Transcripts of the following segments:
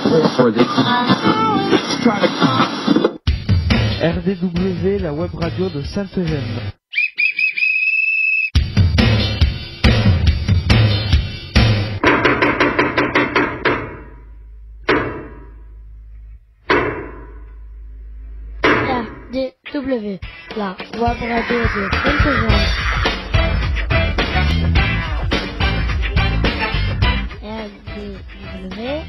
RDW, la web radio de Sainte-Gemme. RDW, la web radio de Sainte-Gemme. RDW,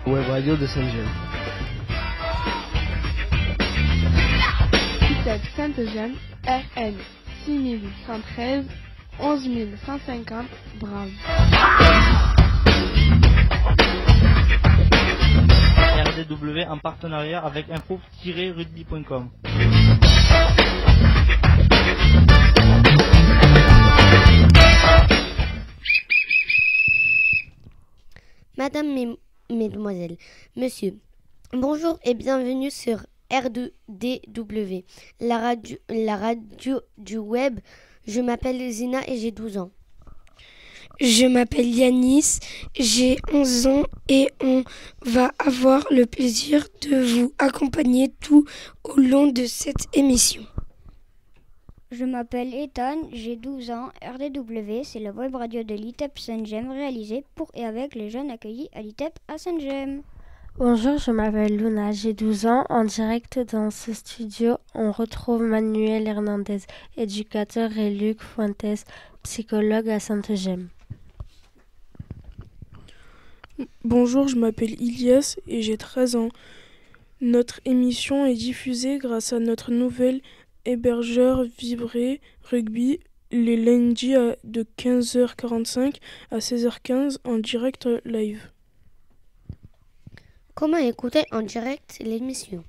web radio de Sainte-Gemme. ITEP Sainte-Gemme, RN 6113 11150 Bram. RDW en partenariat avec info-rugby.com. Madame, mesdemoiselles, monsieur, bonjour et bienvenue sur R2DW, la radio du web. Je m'appelle Zina et j'ai 12 ans. Je m'appelle Yanis, j'ai 11 ans et on va avoir le plaisir de vous accompagner tout au long de cette émission. Je m'appelle Ethan, j'ai 12 ans. RDW, c'est la web radio de l'ITEP Sainte-Gemme réalisée pour et avec les jeunes accueillis à l'ITEP à Sainte-Gemme. Bonjour, je m'appelle Luna, j'ai 12 ans. En direct dans ce studio, on retrouve Manuel Hernandez, éducateur, et Luc Fuentes, psychologue à Sainte-Gemme. Bonjour, je m'appelle Ilias et j'ai 13 ans. Notre émission est diffusée grâce à notre nouvel hébergeur Vibré Rugby les lundis de 15h45 à 16h15 en direct live. Comment écouter en direct l'émission?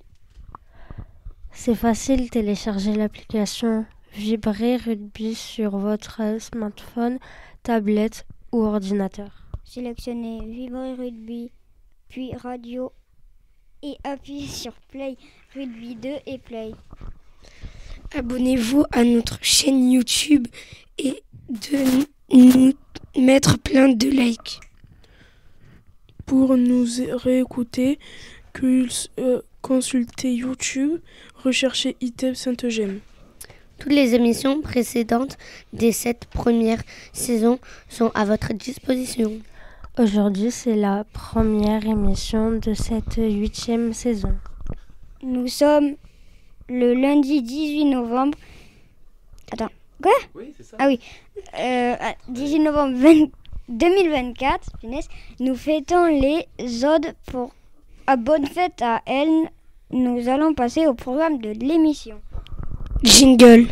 C'est facile, téléchargez l'application Vibré Rugby sur votre smartphone, tablette ou ordinateur. Sélectionnez Vibré Rugby, puis radio et appuyez sur Play Rugby 2 et Play. Abonnez-vous à notre chaîne YouTube et de nous mettre plein de likes. Pour nous réécouter, consultez YouTube, recherchez ITEP Sainte-Gemme. Toutes les émissions précédentes de cette première saison sont à votre disposition. Aujourd'hui, c'est la première émission de cette 8e saison. Nous sommes le lundi 18 novembre. Attends, quoi? Oui, c'est ça. Ah oui, 18 novembre 2024, finesse, nous fêtons les odes pour à bonne fête à elle. Nous allons passer au programme de l'émission. Jingle.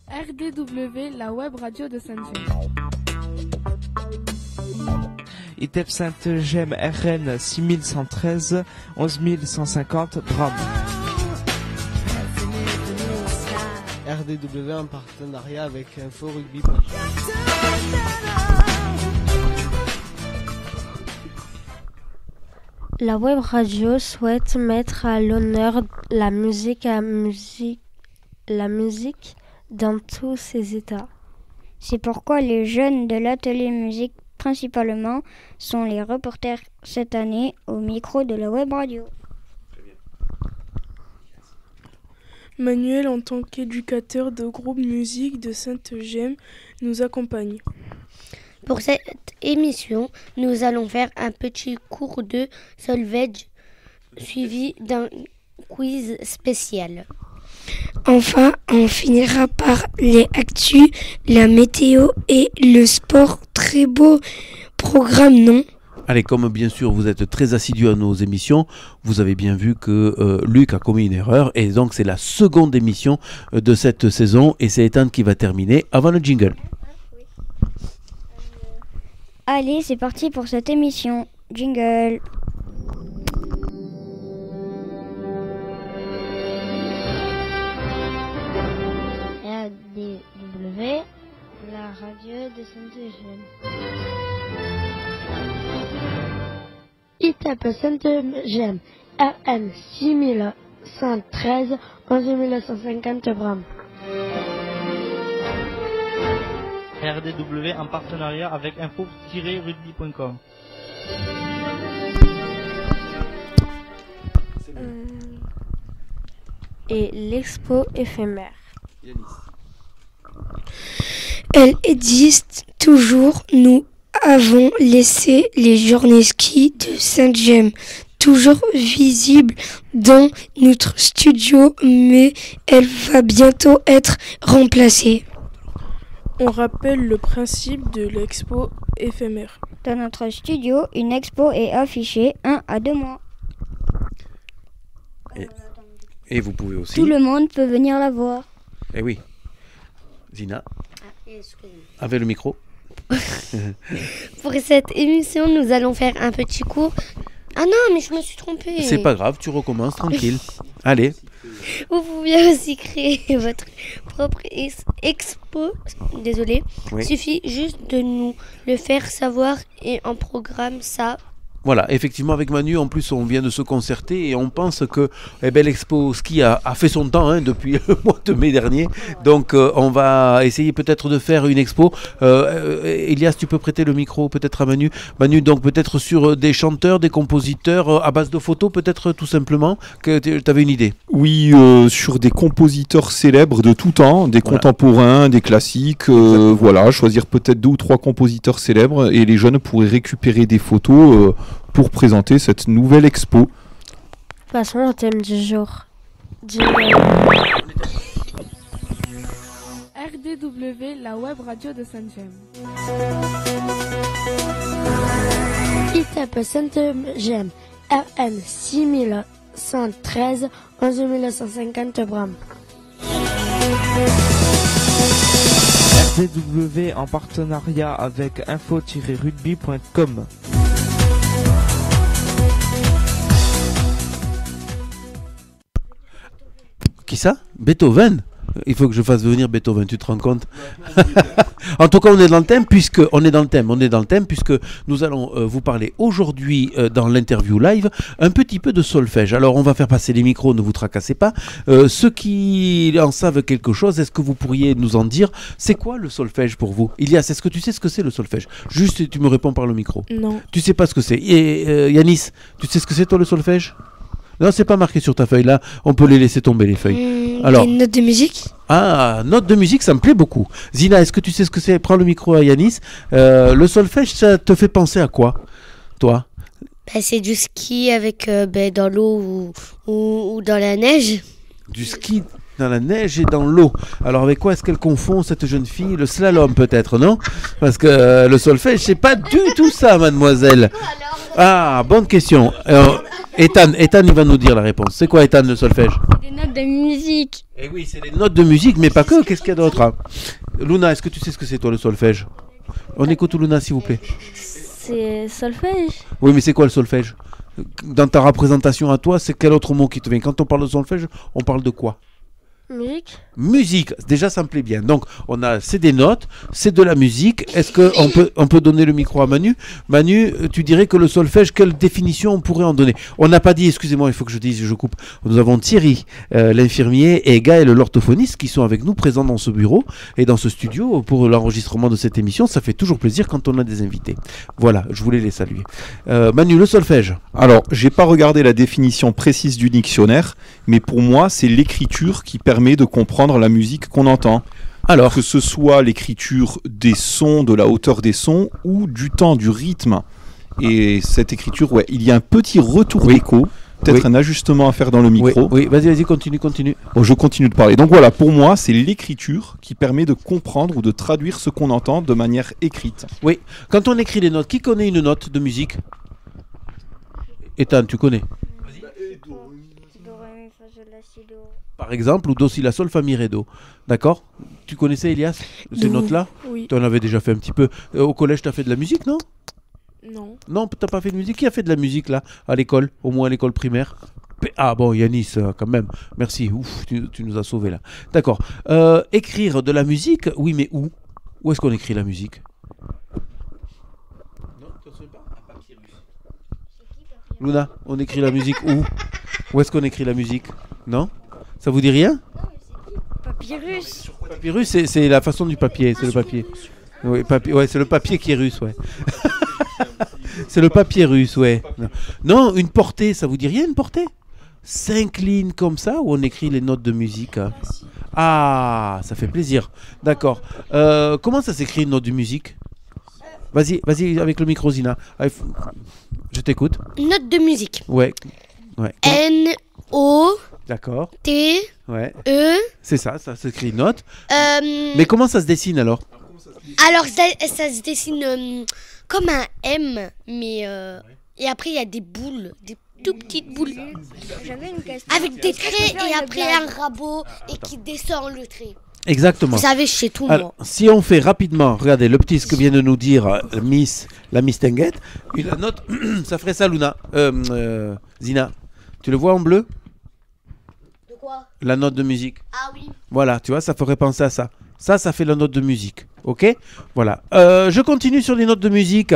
RDW, la web radio de Sainte-Gemme. ITEP Sainte-Gemme, RN 6113 11150 Bram. RDW en partenariat avec info-rugby. La web radio souhaite mettre à l'honneur la musique dans tous ses états. C'est pourquoi les jeunes de l'atelier musique principalement sont les reporters cette année au micro de la web radio. Manuel, en tant qu'éducateur de groupe musique de Sainte-Gemme, nous accompagne. Pour cette émission, nous allons faire un petit cours de solfège suivi d'un quiz spécial. Enfin, on finira par les actus, la météo et le sport. Très beau programme, non ? Allez, comme bien sûr vous êtes très assidus à nos émissions, vous avez bien vu que Luc a commis une erreur et donc c'est la seconde émission de cette saison et c'est Ethan qui va terminer avant le jingle. Allez, c'est parti pour cette émission. Jingle. RDW, la radio de Sainte-Gemme. ITEP Sainte-Gemme, RN 6113 11150 Bram. RDW en partenariat avec info-rugby.com. Et l'expo éphémère. Elle existe toujours. Nous avons laissé les journées ski de Saint-Gemme toujours visibles dans notre studio, mais elle va bientôt être remplacée. On rappelle le principe de l'expo éphémère. Dans notre studio, une expo est affichée 1 à 2 mois. Et vous pouvez aussi... Tout le monde peut venir la voir. Eh oui. Zina, avec le micro. Pour cette émission, nous allons faire un petit cours. Ah non, mais je me suis trompée. C'est pas grave, tu recommences tranquille. Allez. Vous pouvez aussi créer votre propre expo. Désolé. Oui. Il suffit juste de nous le faire savoir et on programme ça. Voilà, effectivement, avec Manu, en plus, on vient de se concerter et on pense que l'expo ski a fait son temps depuis le mois de mai dernier. Donc, on va essayer peut-être de faire une expo. Elias, tu peux prêter le micro peut-être à Manu. Manu, donc peut-être sur des chanteurs, des compositeurs, à base de photos, peut-être tout simplement, que tu avais une idée. Oui, sur des compositeurs célèbres de tout temps, des contemporains, des classiques. Voilà, choisir peut-être 2 ou 3 compositeurs célèbres et les jeunes pourraient récupérer des photos pour présenter cette nouvelle expo. Passons au thème du jour. RDW, la web radio de Saint-Gemme. Il tape Saint-Gemme, RN 6113, 11150 Bram. RDW en partenariat avec info-rugby.com. Qui ça? Beethoven? Il faut que je fasse venir Beethoven, tu te rends compte? En tout cas, on est dans le thème puisque nous allons vous parler aujourd'hui dans l'interview live un petit peu de solfège. Alors, on va faire passer les micros, ne vous tracassez pas. Ceux qui en savent quelque chose, est-ce que vous pourriez nous en dire? C'est quoi le solfège pour vous? Ilias, est-ce que tu sais ce que c'est le solfège? Juste, tu me réponds par le micro. Non. Tu sais pas ce que c'est. Et Yanis, tu sais ce que c'est toi le solfège? Non, c'est pas marqué sur ta feuille là, on peut les laisser tomber les feuilles. Alors, des notes de musique? Ah, notes de musique, ça me plaît beaucoup. Zina, est-ce que tu sais ce que c'est? Prends le micro à Yanis. Le solfège, ça te fait penser à quoi, toi? C'est du ski avec dans l'eau ou dans la neige. Du ski dans la neige et dans l'eau. Alors avec quoi est-ce qu'elle confond cette jeune fille? Le slalom peut-être, non? Parce que le solfège, c'est pas du tout ça, mademoiselle. Ah, bonne question. Ethan, il va nous dire la réponse. C'est quoi, Ethan, le solfège? Des notes de musique. Eh oui, c'est des notes de musique, mais pas que. Qu'est-ce qu'il y a d'autre? Luna, est-ce que tu sais ce que c'est, toi, le solfège? On écoute Luna, s'il vous plaît. C'est solfège. Oui, mais c'est quoi le solfège? Dans ta représentation à toi, c'est quel autre mot qui te vient? Quand on parle de solfège, on parle de quoi? Musique, déjà ça me plaît bien. Donc c'est des notes, c'est de la musique. Est-ce qu'on peut donner le micro à Manu? Manu, tu dirais que le solfège, quelle définition on pourrait en donner? On n'a pas dit, excusez-moi, il faut que je coupe. Nous avons Thierry, l'infirmier, et Gaël, l'orthophoniste, qui sont avec nous, présents dans ce bureau et dans ce studio pour l'enregistrement de cette émission. Ça fait toujours plaisir quand on a des invités. Voilà, je voulais les saluer. Manu, le solfège. Alors, j'ai pas regardé la définition précise du dictionnaire, mais pour moi, c'est l'écriture qui permet de comprendre la musique qu'on entend. Alors, que ce soit l'écriture des sons, de la hauteur des sons, ou du temps, du rythme. Et cette écriture, il y a un petit retour d'écho, peut-être un ajustement à faire dans le micro. Oui, vas-y, continue. Bon, je continue de parler. Donc voilà, pour moi, c'est l'écriture qui permet de comprendre ou de traduire ce qu'on entend de manière écrite. Oui, quand on écrit des notes, qui connaît une note de musique? Ethan, tu connais? Par exemple, ou do, si, la, sol, fa, mi, ré, do. D'accord? Tu connaissais, Elias, ces notes-là? Oui. Tu en avais déjà fait un petit peu. Au collège, tu as fait de la musique, non? Non. Non, tu n'as pas fait de musique? Qui a fait de la musique, là, à l'école? Au moins à l'école primaire? Ah bon, Yanis, quand même. Merci. Ouf, tu nous as sauvés, là. D'accord. Écrire de la musique, oui, mais où? Où est-ce qu'on écrit la musique? Non, tu ne sais pas? À Papyrus. Luna, on écrit la musique où? Où est-ce qu'on écrit la musique? Non? Ça vous dit rien? Papyrus. Papyrus, c'est la façon du papier, c'est le papier. Oui, c'est le papier qui est russe, ouais. C'est le papyrus, ouais. Non, une portée, ça vous dit rien, une portée? 5 lignes comme ça, où on écrit les notes de musique, hein. Ah, ça fait plaisir. D'accord. Comment ça s'écrit une note de musique? Vas-y avec le micro, Zina. Allez, je t'écoute. Note de musique. Ouais. N-O. D'accord. T. Ouais. E. C'est ça s'écrit note. Mais comment ça se dessine alors? Alors ça se dessine comme un M, mais et après il y a des boules, des tout petites boules. J'avais une question. Avec des traits et après un rabot et qui descend le trait. Exactement. Vous savez, chez tout Alors, moi. si on fait rapidement, regardez le petit ce que vient de nous dire la Miss Tenguette, la note, ça ferait ça, Luna. Zina, tu le vois en bleu? De quoi? La note de musique. Ah oui. Voilà, tu vois, ça ferait penser à ça. Ça fait la note de musique. Ok? Voilà. Je continue sur les notes de musique.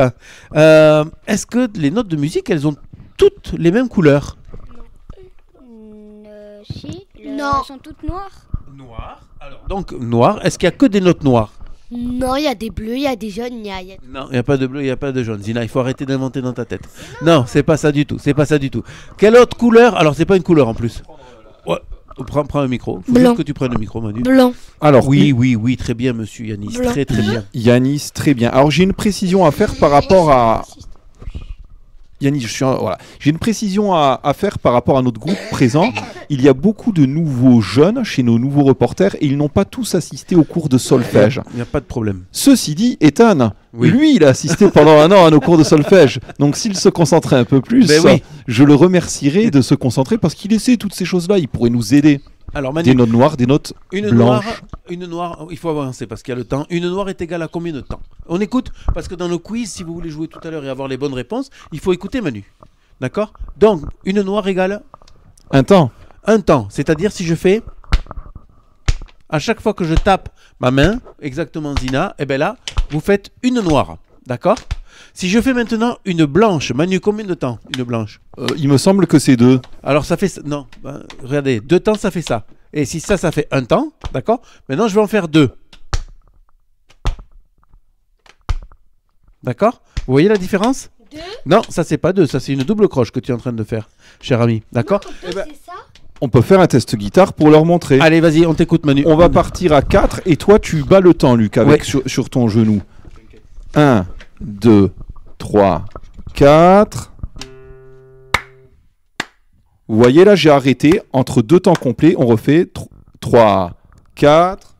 Est-ce que les notes de musique, elles ont toutes les mêmes couleurs? Si. Non. Elles sont toutes noires. Noires. Alors, donc, noir. Est-ce qu'il n'y a que des notes noires? Non, il y a des bleus, il y a des jaunes, il y a... Non, il n'y a pas de bleu, il n'y a pas de jaune. Zina, il faut arrêter d'inventer dans ta tête. Non, c'est pas ça du tout. C'est pas ça du tout. Quelle autre couleur? Alors, c'est pas une couleur en plus. Ouais. Prends un micro. Faut Blanc. juste que tu prennes le micro, Manu. Blanc. Alors, oui, très bien, monsieur Yanis. Blanc. Très bien. Yanis, très bien. Alors, j'ai une précision à faire par rapport à... Yanis, voilà. J'ai une précision à faire par rapport à notre groupe présent. Il y a beaucoup de nouveaux jeunes chez nos nouveaux reporters et ils n'ont pas tous assisté au cours de solfège. Il n'y a pas de problème. Ceci dit, Ethan, Oui. lui, il a assisté pendant un an à nos cours de solfège. Donc s'il se concentrait un peu plus, Ben oui. je le remercierais de se concentrer parce qu'il essaie toutes ces choses-là. Il pourrait nous aider. Alors, Manu, Des notes noires, des notes blanches. une noire, il faut avancer parce qu'il y a le temps. Une noire est égale à combien de temps? On écoute parce que dans le quiz, si vous voulez jouer tout à l'heure et avoir les bonnes réponses, il faut écouter Manu. D'accord? Donc, une noire égale Un temps. un temps. C'est-à-dire si je fais à chaque fois que je tape ma main, exactement Zina, et bien là, vous faites une noire. D'accord? Si je fais maintenant une blanche, Manu, combien de temps une blanche? Il me semble que c'est 2. Alors ça fait... Non, regardez, 2 temps ça fait ça. Et si ça fait un temps, d'accord? Maintenant je vais en faire 2. D'accord? Vous voyez la différence? 2? Non, ça c'est pas 2, ça c'est une double croche que tu es en train de faire, cher ami. D'accord? C'est ça? On peut faire un test guitare pour leur montrer. Allez, vas-y, on t'écoute Manu. On va partir à 4 et toi tu bats le temps, Luc, avec Ouais. sur ton genou. 1, 2, 3, 4. Vous voyez là, j'ai arrêté. Entre 2 temps complets, on refait 3, 4.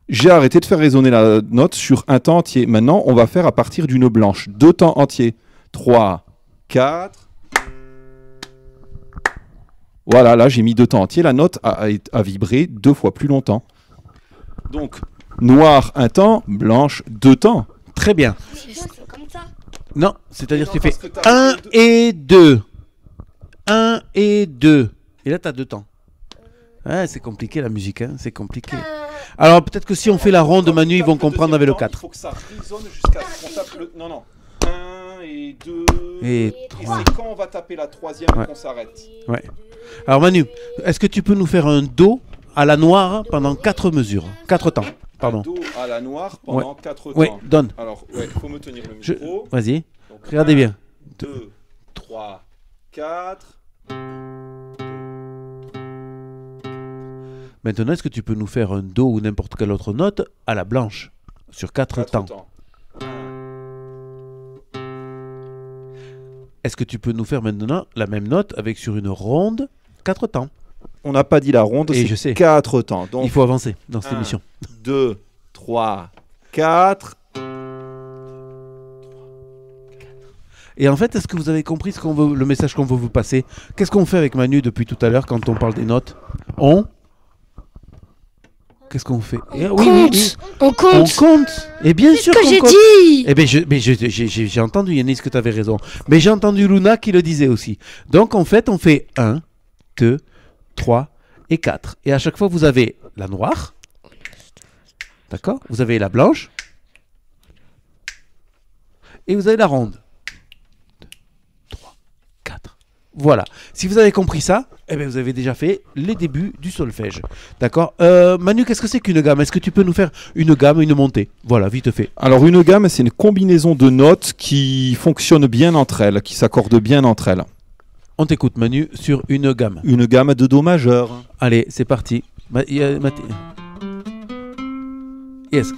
J'ai arrêté de faire résonner la note sur un temps entier. Maintenant, on va faire à partir d'une blanche. 2 temps entiers. 3, 4. Voilà, là j'ai mis 2 temps entiers. La note a vibré 2 fois plus longtemps. Donc, noir 1 temps, blanche 2 temps. Très bien. C'est comme ça. Non, c'est-à-dire que tu fais 1 et 2. 1 et 2. Et là, tu as 2 temps. Ouais, c'est compliqué la musique, hein, c'est compliqué. Alors peut-être que si on fait la ronde, Manu, ils vont comprendre avec le 4. Il faut que ça résonne jusqu'à ce qu'on tape le... Non, non. 1 et 2. Et Et 3. c'est quand on va taper la troisième Ouais. qu'on s'arrête. Ouais. Alors Manu, est-ce que tu peux nous faire un Do à la noire pendant 4 mesures? 4 temps, pardon. Do à la noire pendant 4 temps. Oui, donne. Alors, il faut me tenir le micro. Vas-y, Donc, regardez bien. 2, 3, 4. Maintenant, est-ce que tu peux nous faire un Do ou n'importe quelle autre note à la blanche sur 4 temps? Est-ce que tu peux nous faire maintenant la même note avec sur une ronde 4 temps? On n'a pas dit la ronde, Et je c'est sais. 4 temps. Donc, Il faut avancer dans cette 1, émission. 2, 3, 4. Et en fait, est-ce que vous avez compris ce qu'on veut, le message qu'on veut vous passer? Qu'est-ce qu'on fait avec Manu depuis tout à l'heure quand on parle des notes? Qu'est-ce qu'on fait? On compte. On compte. Et bien sûr que qu'on j'ai compte. dit. Eh ben, j'ai entendu Yannis que tu avais raison. Mais j'ai entendu Luna qui le disait aussi. Donc en fait, on fait 1, 2, 3 et 4. Et à chaque fois, vous avez la noire. D'accord? Vous avez la blanche. Et vous avez la ronde. 2, 3, 4. Voilà. Si vous avez compris ça, eh bien, vous avez déjà fait les débuts du solfège. D'accord. Manu, qu'est-ce que c'est qu'une gamme? Est-ce que tu peux nous faire une gamme, une montée? Voilà, vite fait. Alors une gamme, c'est une combinaison de notes qui fonctionnent bien entre elles, qui s'accordent bien entre elles. On t'écoute, Manu, sur une gamme. Une gamme de Do majeur. Allez, c'est parti. Yes.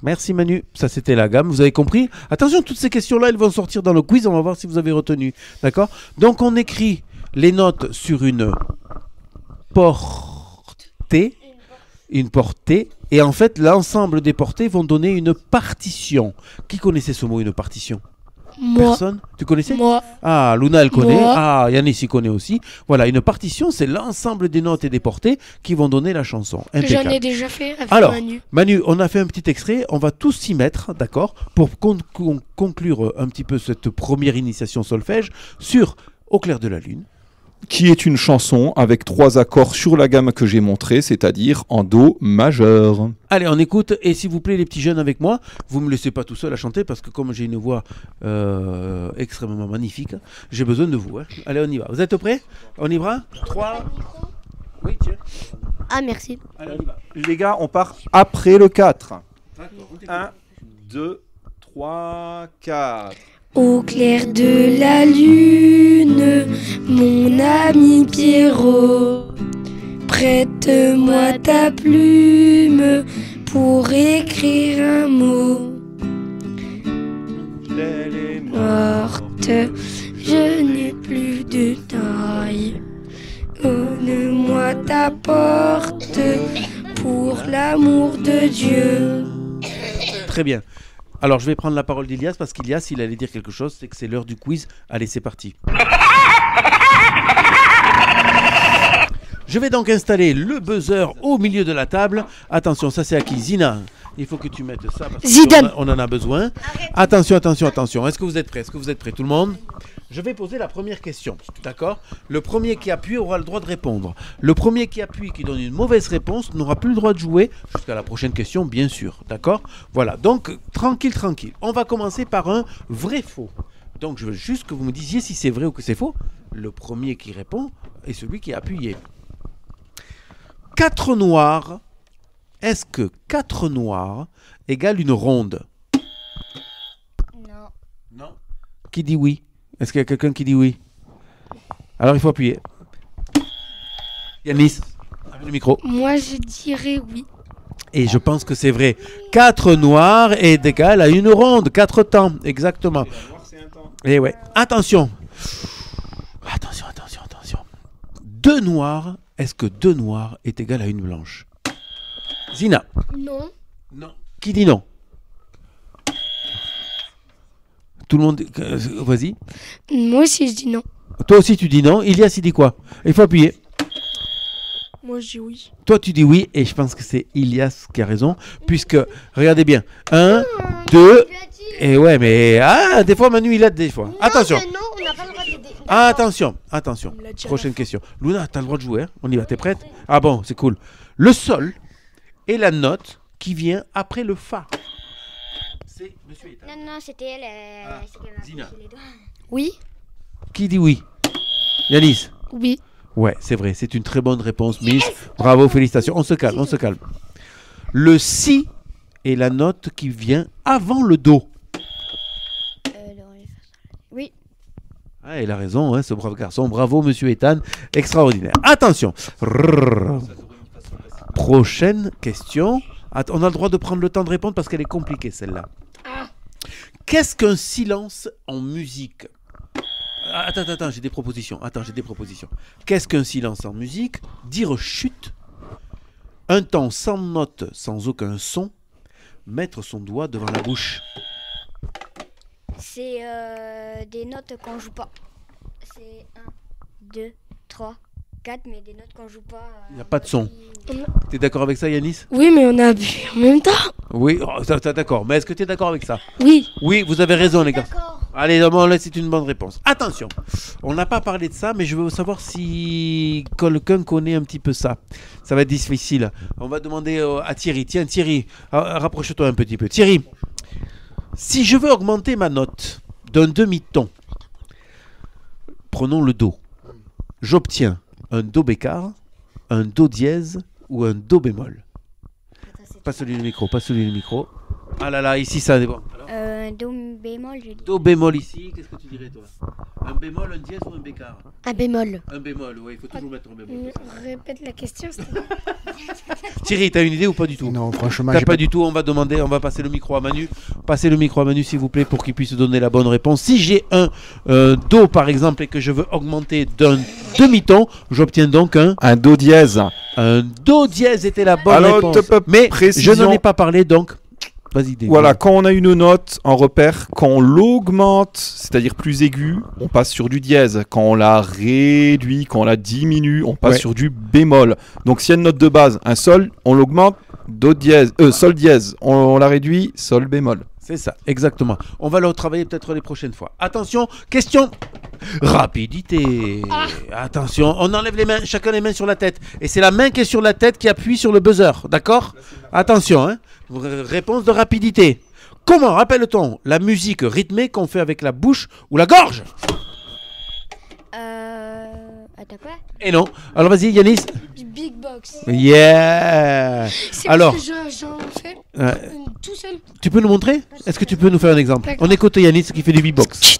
Merci Manu, ça c'était la gamme, vous avez compris? Attention, toutes ces questions-là, elles vont sortir dans le quiz, on va voir si vous avez retenu. D'accord? Donc on écrit les notes sur une portée, et en fait l'ensemble des portées vont donner une partition. Qui connaissait ce mot, une partition? Moi. Personne? Tu connaissais? Moi. Ah, Luna, elle connaît. Moi. Ah, Yanis, il connaît aussi. Voilà, une partition, c'est l'ensemble des notes et des portées qui vont donner la chanson. Impeccable. J'en ai déjà fait avec Alors, Manu. On a fait un petit extrait. On va tous s'y mettre, d'accord, pour conclure un petit peu cette première initiation solfège sur Au clair de la lune. Qui est une chanson avec 3 accords sur la gamme que j'ai montrée, c'est-à-dire en Do majeur. Allez, on écoute, et s'il vous plaît les petits jeunes avec moi, vous ne me laissez pas tout seul à chanter parce que comme j'ai une voix extrêmement magnifique, j'ai besoin de vous. Hein. Allez, on y va. Vous êtes prêts? On y va? 3. Oui, tiens. Ah, merci. Allez, on y va. Les gars, on part après le 4. 1, 2, 3, 4. Au clair de la lune, mon ami Pierrot, prête-moi ta plume pour écrire un mot. Elle est morte, je n'ai plus de taille. Donne-moi ta porte pour l'amour de Dieu. Très bien. Alors, je vais prendre la parole d'Ilias parce qu'Ilias, il allait dire quelque chose, c'est que c'est l'heure du quiz. Allez, c'est parti. Je vais donc installer le buzzer au milieu de la table. Attention, ça c'est à qui? Zina, il faut que tu mettes ça parce qu'on en a besoin. Attention, attention, attention. Est-ce que vous êtes prêts? Est-ce que vous êtes prêts, tout le monde? Je vais poser la première question, d'accord? Le premier qui appuie aura le droit de répondre. Le premier qui appuie, qui donne une mauvaise réponse, n'aura plus le droit de jouer jusqu'à la prochaine question, bien sûr, d'accord? Voilà, donc tranquille, tranquille. On va commencer par un vrai-faux. Donc je veux juste que vous me disiez si c'est vrai ou que c'est faux. Le premier qui répond est celui qui a appuyé. 4 noirs, est-ce que 4 noirs égale une ronde? Non. Non. Qui dit oui? Est-ce qu'il y a quelqu'un qui dit oui? Alors il faut appuyer. Yanis, avec le micro. Moi je dirais oui. Et je pense que c'est vrai. 4 noirs est égal à une ronde. 4 temps, exactement. Et ouais. Attention. Attention, attention, attention. 2 noirs, est-ce que 2 noirs est égal à une blanche? Zina. Non. Non. Qui dit non? Tout le monde... Vas-y. Moi aussi je dis non. Toi aussi tu dis non. Ilias il dit quoi? Il faut appuyer. Moi je dis oui. Toi tu dis oui et je pense que c'est Ilias qui a raison. Puisque, regardez bien. 1, 2... Et ouais mais... Ah, des fois Manu il a des fois. Non, attention. non, on n'a pas le droit d'aider. Attention, attention. Prochaine question. Luna, t'as le droit de jouer, hein? On y va, t'es prête? Ah bon, c'est cool. Le sol est la note qui vient après le fa. C'est Monsieur Ethan. Non, c'était elle. Zina. Oui. Qui dit oui? Yanis? Oui. Ouais, c'est vrai, c'est une très bonne réponse, Miss. Bravo, félicitations. On se calme, on se calme. Le si est la note qui vient avant le do. Oui. Ah, il a raison, hein, ce brave garçon. Bravo, Monsieur Ethan. Extraordinaire. Attention. Prochaine question. On a le droit de prendre le temps de répondre parce qu'elle est compliquée, celle-là. Qu'est-ce qu'un silence en musique? Attends, j'ai des propositions. Qu'est-ce qu'un silence en musique? Dire chut. Un temps sans note, sans aucun son. Mettre son doigt devant la bouche. C'est des notes qu'on joue pas. C'est 1, 2, 3, 4, mais des notes qu'on joue pas. Il n'y a pas de son. T'es d'accord avec ça, Yanis? Oui, mais on a appuyé en même temps. Oui, d'accord. Mais est-ce que tu es d'accord avec ça? Oui. Oui, vous avez raison, les gars. Allez, bon, là, c'est une bonne réponse. Attention, on n'a pas parlé de ça, mais je veux savoir si quelqu'un connaît un petit peu ça. Ça va être difficile. On va demander à Thierry. Tiens, Thierry, rapproche-toi un petit peu. Thierry, si je veux augmenter ma note d'un demi-ton, prenons le Do. J'obtiens un Do bécard, un Do dièse ou un Do bémol. Pas celui du micro, pas celui du micro. Ah là là, ici ça c'est bon. Do bémol, je dis. Do bémol ici, qu'est-ce que tu dirais toi? Un bémol, un dièse ou un bécard? Un bémol. Un bémol, oui, il faut toujours mettre un bémol. Répète la question. Thierry, t'as une idée ou pas du tout? Non, franchement, t'as pas du tout. On va passer le micro à Manu. Passez le micro à Manu s'il vous plaît pour qu'il puisse donner la bonne réponse. Si j'ai un Do par exemple et que je veux augmenter d'un demi-ton, j'obtiens donc un Do dièse. Un Do dièse était la bonne réponse. Mais précision. je n'en ai pas parlé donc. Vas-y, voilà, quand on a une note en repère, quand on l'augmente, c'est-à-dire plus aiguë, on passe sur du dièse. Quand on la réduit, quand on la diminue, on passe sur du bémol. Donc s'il y a une note de base, un sol, on l'augmente, do dièse, sol dièse, on la réduit, sol bémol. C'est ça, exactement. On va le retravailler peut-être les prochaines fois. Attention, question rapidité. Attention, on enlève les mains, chacun les mains sur la tête. Et c'est la main qui est sur la tête qui appuie sur le buzzer, d'accord? Attention, hein. Réponse de rapidité. Comment rappelle-t-on la musique rythmée qu'on fait avec la bouche ou la gorge? Attends quoi? Et non. Alors vas-y Yanis. Du big box. Yeah. Alors. Parce que j'en fais tout seul. Tu peux nous montrer? Est-ce que tu peux nous faire un exemple? On écoute Yanis qui fait du beatbox.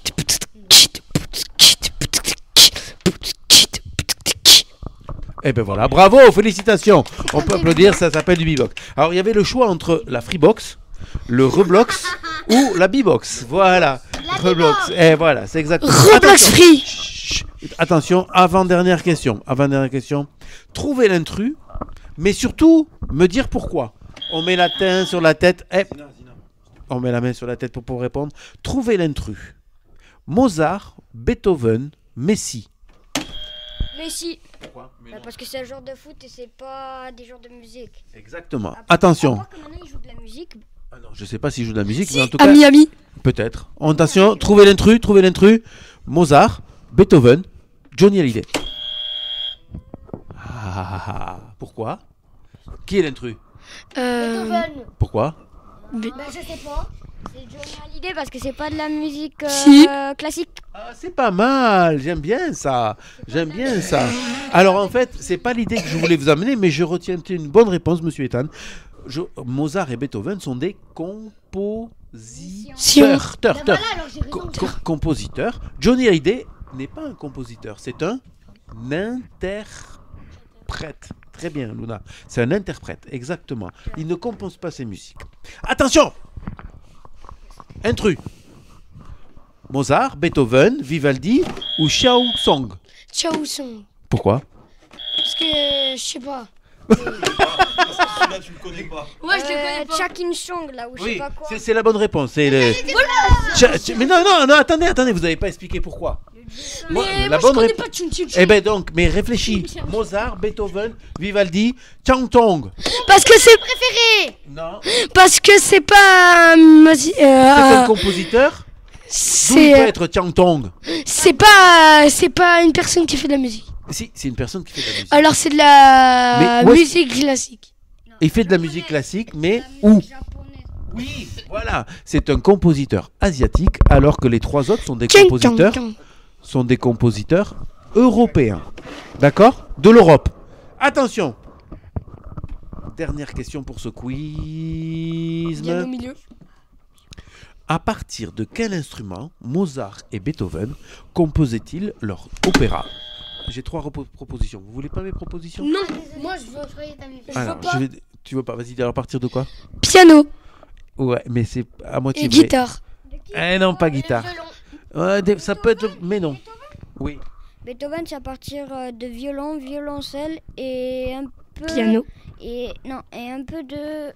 Eh ben voilà, bravo, félicitations. On peut applaudir, ça s'appelle du beatbox. Alors il y avait le choix entre la freebox, le reblox ou la beatbox. Voilà, reblox. Et voilà, c'est exactement. Reblox free. Attention, avant-dernière question. Trouvez l'intrus, mais surtout me dire pourquoi. On met la main sur la tête. On met la main sur la tête pour répondre. Trouvez l'intrus. Mozart, Beethoven, Messi. Messi. Pourquoi? Parce que c'est un genre de foot et c'est pas des genres de musique. Exactement. Attention. Que maintenant il joue de la musique. Ah non, je sais pas s'il joue de la musique, Si, mais en tout cas. Miami. Peut-être. Attention, trouvez l'intrus. Mozart, Beethoven, Johnny Hallyday. Pourquoi? Qui est l'intrus? Beethoven. Pourquoi? Je sais pas. C'est Johnny Hallyday parce que c'est pas de la musique classique. Ah, c'est pas mal, j'aime bien ça. Alors en fait, c'est pas l'idée que je voulais vous amener, mais je retiens une bonne réponse, monsieur Ethan. Mozart et Beethoven sont des compositeurs. Compositeurs. Johnny Hallyday n'est pas un compositeur, c'est un interprète. Très bien, Luna. C'est un interprète, exactement. Il ne compose pas ses musiques. Attention! Intrus. Mozart, Beethoven, Vivaldi ou Xiao Song? Xiao Song. Pourquoi? Parce que je sais pas. Là, tu le connais pas. Ouais, je le connais pas. Chakin Song, là, où je sais pas quoi. C'est la bonne réponse. C'est le... Mais non, attendez, vous n'avez pas expliqué pourquoi. La bonne réponse. Eh ben donc, mais réfléchis. Mozart, Beethoven, Vivaldi, Xiao Song. Parce que c'est préféré. Non. Parce que c'est pas c'est un compositeur. D'où il peut être Xiao Song. C'est pas une personne qui fait de la musique. Si, c'est une personne qui fait de la musique. Alors c'est de la musique classique. Il fait de la musique classique, mais où? Oui, voilà. C'est un compositeur asiatique, alors que les trois autres sont des compositeurs européens. D'accord? De l'Europe. Attention. Dernière question pour ce quiz. Bien au milieu. À partir de quel instrument Mozart et Beethoven composaient-ils leur opéra? J'ai 3 propositions. Vous voulez pas mes propositions? Non, moi je veux ta musique. Alors, tu veux pas? Vas-y, alors à partir de quoi? Piano. Ouais, mais c'est à moitié et vrai. Guitare. Non, pas guitare. Ça peut être, mais non. Oui. Beethoven, c'est à partir de violon, violoncelle et un peu... Piano. Et un peu de...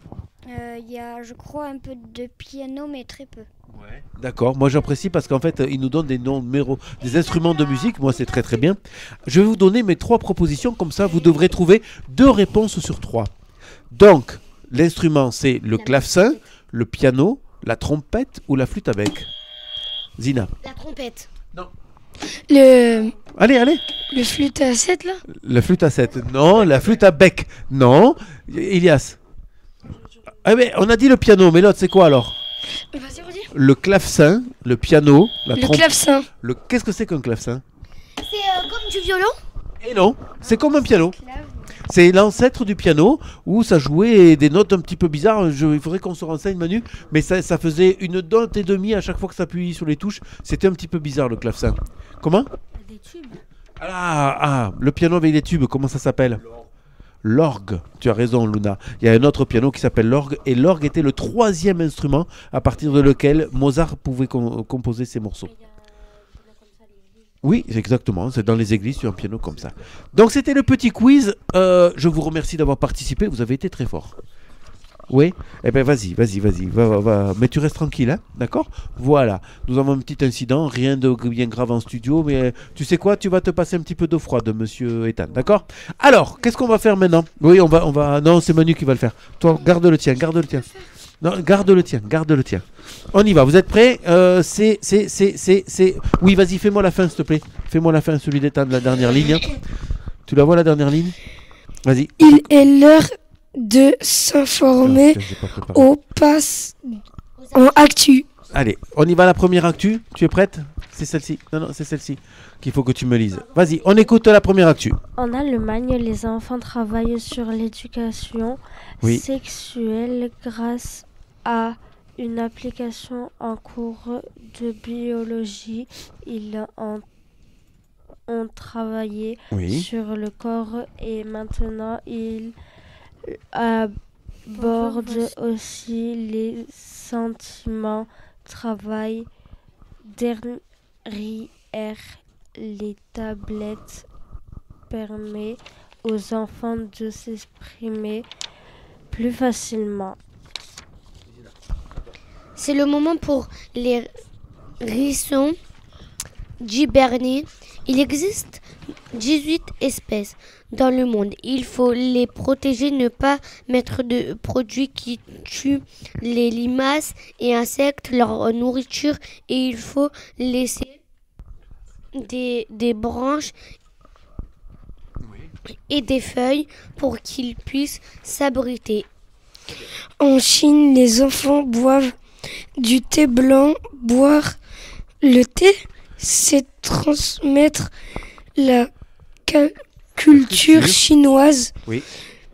Il y a, je crois, un peu de piano, mais très peu. Ouais. D'accord, moi j'apprécie parce qu'en fait, il nous donne des numéros, des instruments de musique. Moi, c'est très très bien. Je vais vous donner mes 3 propositions, comme ça, vous devrez trouver 2 réponses sur 3. Donc, l'instrument, c'est le clavecin, le piano, la trompette ou la flûte à bec. Zina. La trompette. Allez. Le flûte à 7 là. La flûte à 7. Non, la flûte à bec. Non. Ilias. Ah mais on a dit le piano, mais l'autre c'est quoi alors? Vas-y, redis. Le clavecin, le piano, la Le clavecin. Qu'est-ce que c'est qu'un clavecin? C'est comme du violon? Et non, c'est comme un piano. C'est l'ancêtre du piano où ça jouait des notes un petit peu bizarres. Il faudrait qu'on se renseigne, Manu. Mais ça faisait une note et demie à chaque fois que ça appuyait sur les touches. C'était un petit peu bizarre le clavecin. Comment? Des tubes. Le piano avec des tubes, comment ça s'appelle? L'orgue. Tu as raison, Luna. Il y a un autre piano qui s'appelle l'orgue. Et l'orgue était le 3e instrument à partir de lequel Mozart pouvait composer ses morceaux. Oui, exactement. C'est dans les églises, sur un piano comme ça. Donc, c'était le petit quiz. Je vous remercie d'avoir participé. Vous avez été très fort. Oui? Eh bien, vas-y. Va. Mais tu restes tranquille, hein? D'accord? Voilà. Nous avons un petit incident. Rien de bien grave en studio. Mais tu sais quoi? Tu vas te passer un petit peu d'eau froide, monsieur Ethan. D'accord? Alors, qu'est-ce qu'on va faire maintenant? Oui, on va... Non, c'est Manu qui va le faire. Toi, garde le tien. Non, garde le tien. On y va, vous êtes prêts? Oui, vas-y, fais-moi la fin, s'il te plaît. Fais-moi la fin, celui d'État de la dernière ligne. Tu la vois, la dernière ligne? Vas-y. Il est l'heure de s'informer au pass en actu. Allez, on y va, la première actu. Tu es prête? C'est celle-ci. Non, c'est celle-ci qu'il faut que tu me lises. Vas-y, on écoute la première actu. En Allemagne, les enfants travaillent sur l'éducation sexuelle grâce à une application en cours de biologie. Ils ont travaillé sur le corps et maintenant ils abordent aussi les sentiments. Travail derrière les tablettes permet aux enfants de s'exprimer plus facilement. C'est le moment pour les hérissons d'hiberner. Il existe 18 espèces dans le monde. Il faut les protéger, ne pas mettre de produits qui tuent les limaces et insectes, leur nourriture, et il faut laisser des branches et des feuilles pour qu'ils puissent s'abriter. En Chine, les enfants boivent du thé blanc. Boire le thé, c'est transmettre la culture chinoise.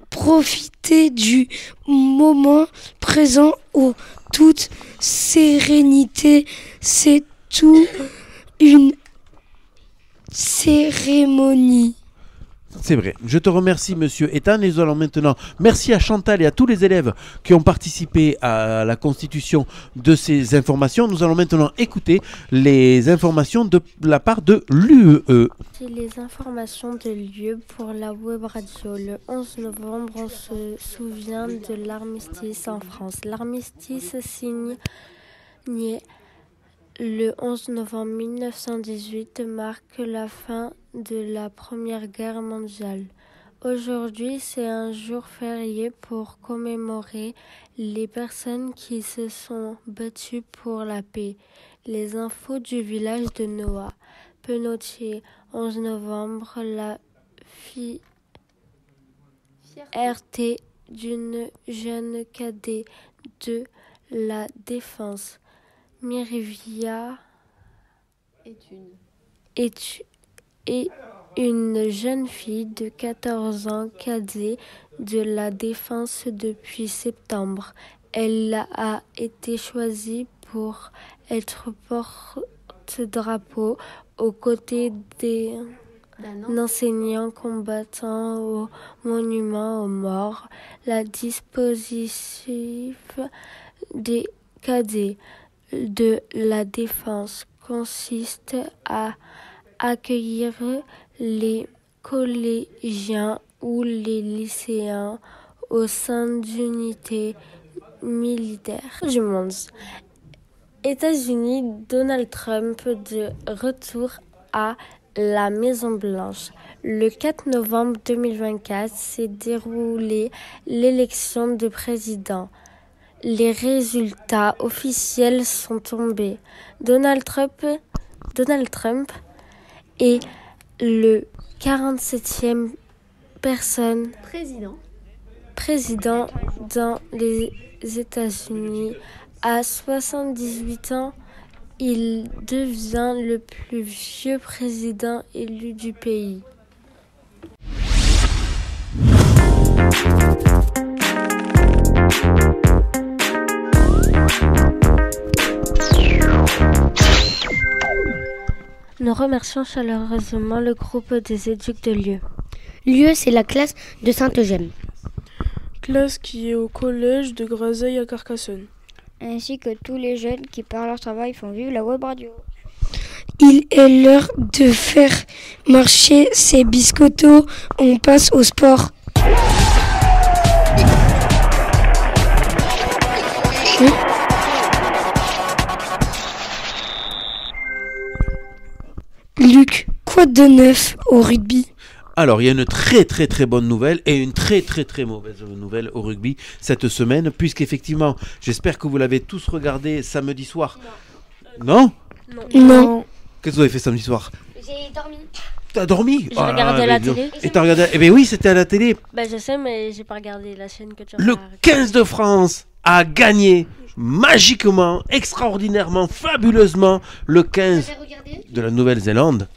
Profiter du moment présent en toute sérénité. C'est tout une cérémonie. C'est vrai. Je te remercie, monsieur Ethan. Et nous allons maintenant... Merci à Chantal et à tous les élèves qui ont participé à la constitution de ces informations. Nous allons maintenant écouter les informations de la part de l'UE. C'est les informations de l'UE pour la web radio. Le 11 novembre, on se souvient de l'armistice en France. L'armistice signé le 11 novembre 1918 marque la fin de la Première Guerre mondiale. Aujourd'hui, c'est un jour férié pour commémorer les personnes qui se sont battues pour la paix. Les infos du village de Noah. Penotier, 11 novembre, la fierté d'une jeune cadet de la Défense. Mirivia est une jeune fille de 14 ans cadet de la Défense depuis septembre. Elle a été choisie pour être porte-drapeau aux côtés d'un enseignant combattant au monument aux morts. La dispositif des cadets de la Défense consiste à accueillir les collégiens ou les lycéens au sein d'unités militaires du monde. États-Unis, Donald Trump de retour à la Maison-Blanche. Le 4 novembre 2024 s'est déroulée l'élection de président. les résultats officiels sont tombés. Donald Trump est le 47e président dans les États-Unis. À 78 ans, il devient le plus vieux président élu du pays. Nous remercions chaleureusement le groupe des éduques de Lieu. Lieu, c'est la classe de Saint-Eugène. Classe qui est au collège de Grazeilles à Carcassonne. Ainsi que tous les jeunes qui par leur travail font vivre la web radio. Il est l'heure de faire marcher ces biscottos. On passe au sport. Luc, quoi de neuf au rugby ? Alors, il y a une très très très bonne nouvelle et une très très très mauvaise nouvelle au rugby cette semaine, puisqu'effectivement, j'espère que vous l'avez tous regardé samedi soir. Non ? Non. Qu'est-ce que vous avez fait samedi soir ? J'ai dormi. T'as dormi ? J'ai regardé la télé. Et t'as regardé ? Eh bien oui, c'était à la télé. Ben je sais, mais j'ai pas regardé la chaîne que tu as. Le 15 de France a gagné magiquement, extraordinairement, fabuleusement le 15 de la Nouvelle-Zélande.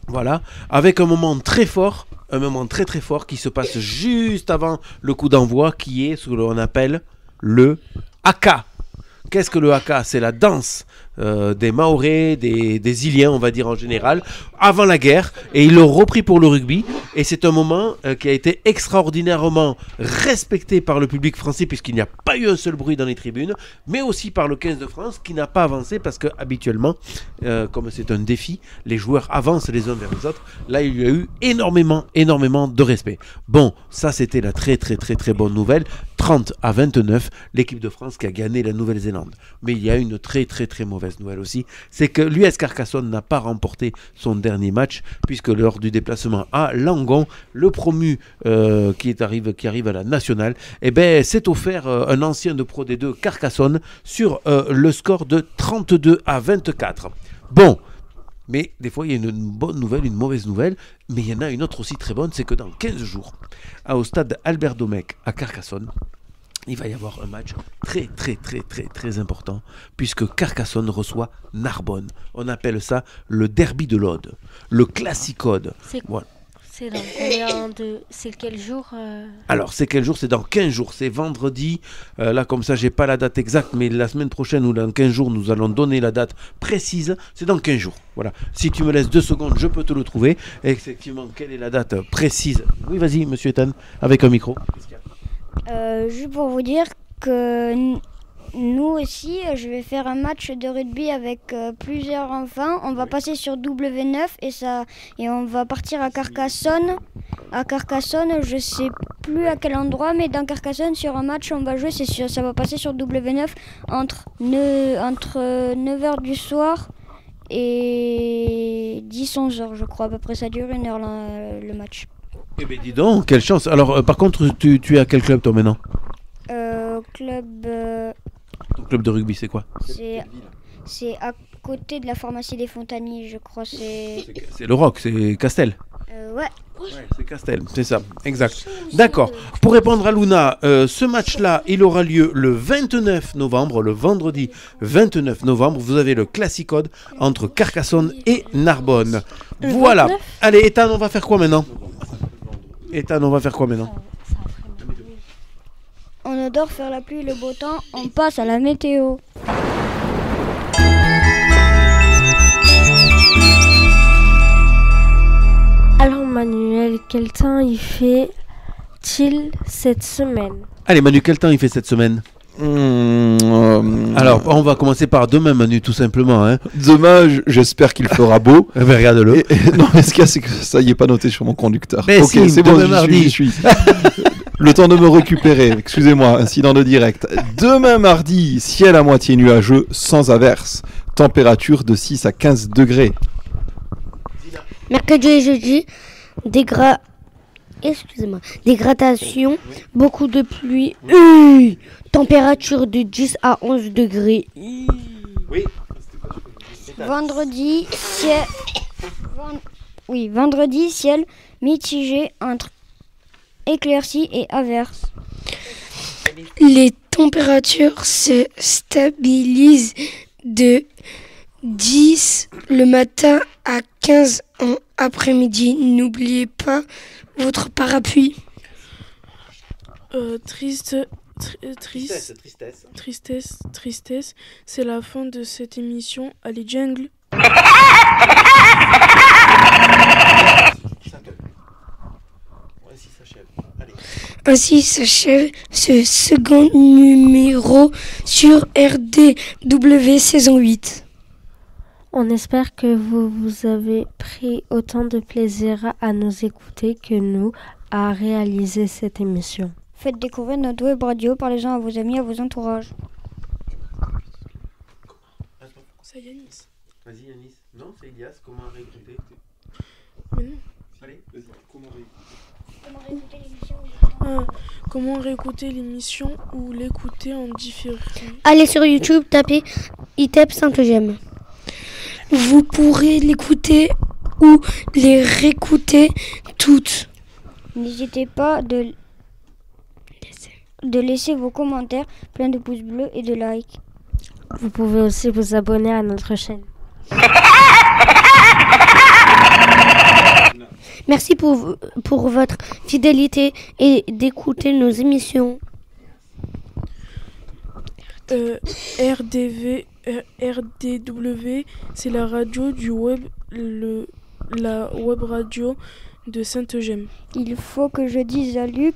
Voilà, avec un moment très fort qui se passe juste avant le coup d'envoi, qui est ce que l'on appelle le haka. Qu'est-ce que le haka ? C'est la danse des Maoris, des Iliens, on va dire en général, avant la guerre, et ils l'ont repris pour le rugby, et c'est un moment qui a été extraordinairement respecté par le public français, puisqu'il n'y a pas eu un seul bruit dans les tribunes, mais aussi par le 15 de France, qui n'a pas avancé, parce que habituellement, comme c'est un défi, les joueurs avancent les uns vers les autres. Là, il y a eu énormément de respect. Bon, ça c'était la très très très très bonne nouvelle. 30-29, l'équipe de France qui a gagné la Nouvelle-Zélande. Mais il y a une très très très mauvaise nouvelle aussi, c'est que l'US Carcassonne n'a pas remporté son dernier match, puisque lors du déplacement à Langon, le promu qui arrive à la nationale, s'est offert un ancien de Pro D2 Carcassonne sur le score de 32-24. Bon, mais des fois il y a une bonne nouvelle, une mauvaise nouvelle, mais il y en a une autre aussi très bonne, c'est que dans 15 jours, au stade Albert Domecq à Carcassonne, il va y avoir un match très très très très très important, puisque Carcassonne reçoit Narbonne. On appelle ça le derby de l'Aude, le classicode. Voilà. C'est dans combien de... C'est quel jour Alors, c'est quel jour ? C'est dans 15 jours. C'est vendredi. Là, comme ça, j'ai pas la date exacte, mais la semaine prochaine ou dans 15 jours, nous allons donner la date précise. C'est dans 15 jours. Voilà. Si tu me laisses 2 secondes, je peux te le trouver. Et effectivement, quelle est la date précise ? Oui, vas-y, monsieur Ethan, avec un micro. Juste pour vous dire que nous aussi, je vais faire un match de rugby avec plusieurs enfants. On va passer sur W9 et on va partir à Carcassonne. À Carcassonne, je sais plus à quel endroit, mais dans Carcassonne, sur un match, on va jouer. Ça va passer sur W9 entre 9h du soir et 10-11h, je crois. À peu près, ça dure 1 heure le match. Eh bien, dis donc, quelle chance. Alors, par contre, tu es à quel club, toi, maintenant ? Ton club de rugby, c'est quoi ? C'est à côté de la pharmacie des Fontaniers, je crois. C'est le Roc, c'est Castel. Ouais, c'est Castel, c'est ça, exact. D'accord. Pour répondre à Luna, ce match-là, il aura lieu le 29 novembre, le vendredi 29 novembre. Vous avez le classicode entre Carcassonne et Narbonne. Voilà. Allez, Ethan, on va faire quoi maintenant ? On adore faire la pluie et le beau temps, on passe à la météo. Alors Manuel, quel temps il fait-il cette semaine ? Allez Manu, quel temps il fait cette semaine ? Alors, on va commencer par demain, Manu, tout simplement. Hein. Demain, j'espère qu'il fera beau. Regarde-le. Non, mais ce qu'il y a, c'est que ça y est pas noté sur mon conducteur. Mais ok, c'est bon, j'y suis. Le temps de me récupérer. Excusez-moi, incident de direct. Demain, mardi, ciel à moitié nuageux, sans averse. Température de 6 à 15 degrés. Mercredi et jeudi, excusez-moi, dégradation, beaucoup de pluie, température de 10 à 11 degrés. Oui. Vendredi, ciel mitigé entre éclaircies et averses. Les températures se stabilisent de 10 le matin à 15 en après-midi. N'oubliez pas votre parapluie. Tristesse, c'est la fin de cette émission. Allez, jungle. Ainsi s'achève ce second numéro sur RDW saison 8. On espère que vous avez pris autant de plaisir à nous écouter que nous à réaliser cette émission. Faites découvrir notre web radio, parlez-en à vos amis, à vos entourages. C'est Yanis. Vas-y Yanis. Non, c'est Elias. Comment réécouter? Mais non. Allez, vas-y. Comment réécouter l'émission ou l'écouter en différé? Allez sur YouTube, tapez ITEP Sainte-Gemme. Vous pourrez l'écouter ou les réécouter toutes. N'hésitez pas de laisser vos commentaires, plein de pouces bleus et de likes. Vous pouvez aussi vous abonner à notre chaîne. Merci pour votre fidélité et d'écouter nos émissions. RDW, c'est la radio du web, la web radio de Sainte-Gemme. Il faut que je dise à Luc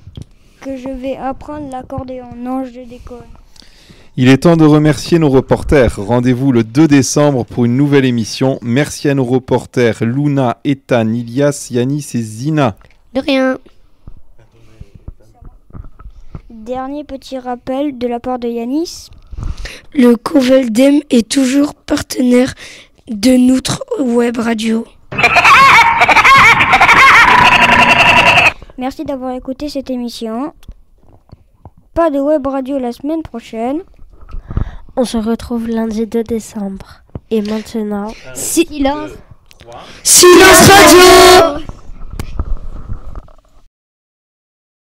que je vais apprendre l'accordéon. Non, je déconne. Il est temps de remercier nos reporters. Rendez-vous le 2 décembre pour une nouvelle émission. Merci à nos reporters Luna, Ethan, Ilias, Yanis et Zina. De rien. Dernier petit rappel de la part de Yanis. Le Coveldem est toujours partenaire de notre web radio. Merci d'avoir écouté cette émission. Pas de web radio la semaine prochaine. On se retrouve lundi 2 décembre. Et maintenant, silence. Silence radio.